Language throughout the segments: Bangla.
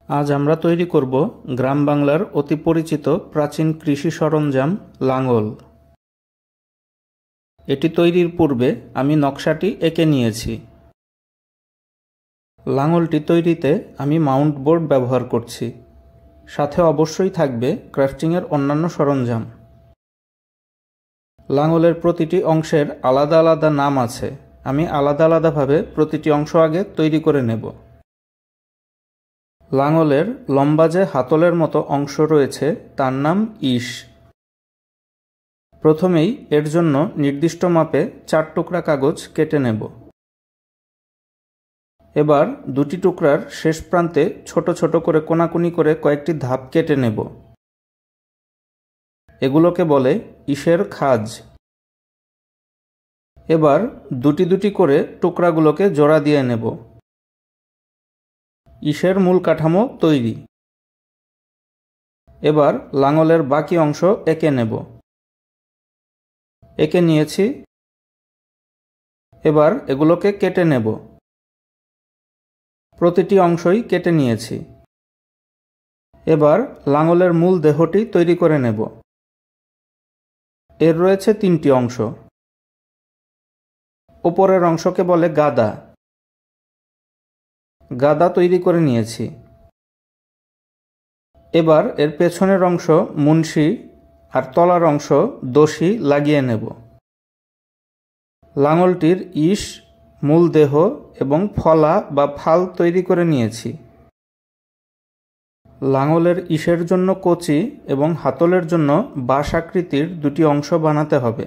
আজ আমরা তৈরি করব গ্রাম বাংলার অতি পরিচিত প্রাচীন কৃষি সরঞ্জাম লাঙল। এটি তৈরির পূর্বে আমি নকশাটি এঁকে নিয়েছি। লাঙলটি তৈরিতে আমি মাউন্ট বোর্ড ব্যবহার করছি। সাথে অবশ্যই থাকবে ক্রাফটিংয়ের অন্যান্য সরঞ্জাম। লাঙলের প্রতিটি অংশের আলাদা আলাদা নাম আছে। আমি আলাদা আলাদাভাবে প্রতিটি অংশ আগে তৈরি করে নেব। লাঙলের লম্বা যে হাতলের মতো অংশ রয়েছে তার নাম ইস। প্রথমেই এর জন্য নির্দিষ্ট মাপে 4 টুকরা কাগজ কেটে নেব। এবার দুটি টুকরার শেষ প্রান্তে ছোট ছোট করে কোনাকুনি করে কয়েকটি ধাপ কেটে নেব। এগুলোকে বলে ইসের খাঁজ। এবার দুটি দুটি করে টুকরাগুলোকে জোড়া দিয়ে নেব। ইসের মূল কাঠামো তৈরি। এবার লাঙলের বাকি অংশ এঁকে নেব। এঁকে নিয়েছি। এবার এগুলোকে কেটে নেব। প্রতিটি অংশই কেটে নিয়েছি। এবার লাঙলের মূল দেহটি তৈরি করে নেব। এর রয়েছে 3টি অংশ। উপরের অংশকে বলে গাদা। গাদা তৈরি করে নিয়েছি। এবার এর পেছনের অংশ মুন্সি আর তলার অংশ দশি লাগিয়ে নেব। লাঙলটির ইস, মূল দেহ এবং ফলা বা ফাল তৈরি করে নিয়েছি। লাঙলের ইসের জন্য কচি এবং হাতলের জন্য বাঁশ আকৃতির দুটি অংশ বানাতে হবে।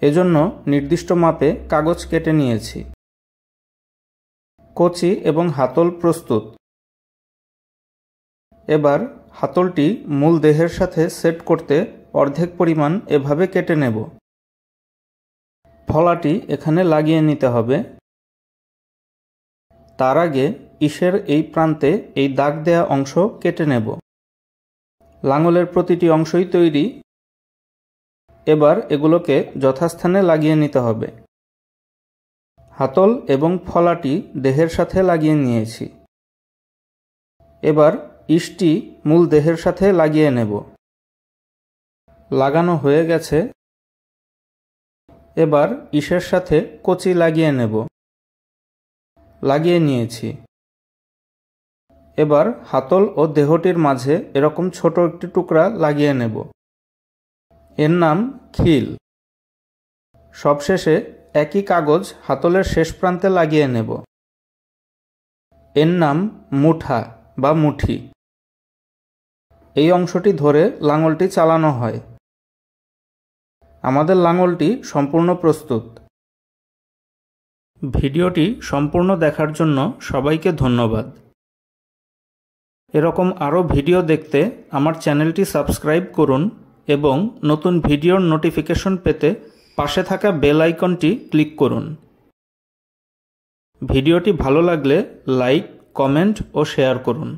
এজন্য নির্দিষ্ট মাপে কাগজ কেটে নিয়েছি। কচি এবং হাতল প্রস্তুত। এবার হাতলটি মূল দেহের সাথে সেট করতে অর্ধেক পরিমাণ এভাবে কেটে নেব। ফলাটি এখানে লাগিয়ে নিতে হবে। তার আগে ইসের এই প্রান্তে এই দাগ দেয়া অংশ কেটে নেব। লাঙলের প্রতিটি অংশই তৈরি। এবার এগুলোকে যথাস্থানে লাগিয়ে নিতে হবে। হাতল এবং ফলাটি দেহের সাথে লাগিয়ে নিয়েছি। এবার ইসটি মূল দেহের সাথে লাগিয়ে নেব। লাগানো হয়ে গেছে। এবার ইসের সাথে কচি লাগিয়ে নেব। লাগিয়ে নিয়েছি। এবার হাতল ও দেহটির মাঝে এরকম ছোট একটি টুকরা লাগিয়ে নেব। এর নাম খিল। সবশেষে একই কাগজ হাতলের শেষ প্রান্তে লাগিয়ে নেব। এর নাম মুঠা বা মুঠি। এই অংশটি ধরে লাঙলটি চালানো হয়। আমাদের লাঙলটি সম্পূর্ণ প্রস্তুত। ভিডিওটি সম্পূর্ণ দেখার জন্য সবাইকে ধন্যবাদ। এরকম আরও ভিডিও দেখতে আমার চ্যানেলটি সাবস্ক্রাইব করুন এবং নতুন ভিডিওর নোটিফিকেশন পেতে পাশে থাকা বেল আইকনটি ক্লিক করুন। ভিডিওটি ভালো লাগলে লাইক, কমেন্ট ও শেয়ার করুন।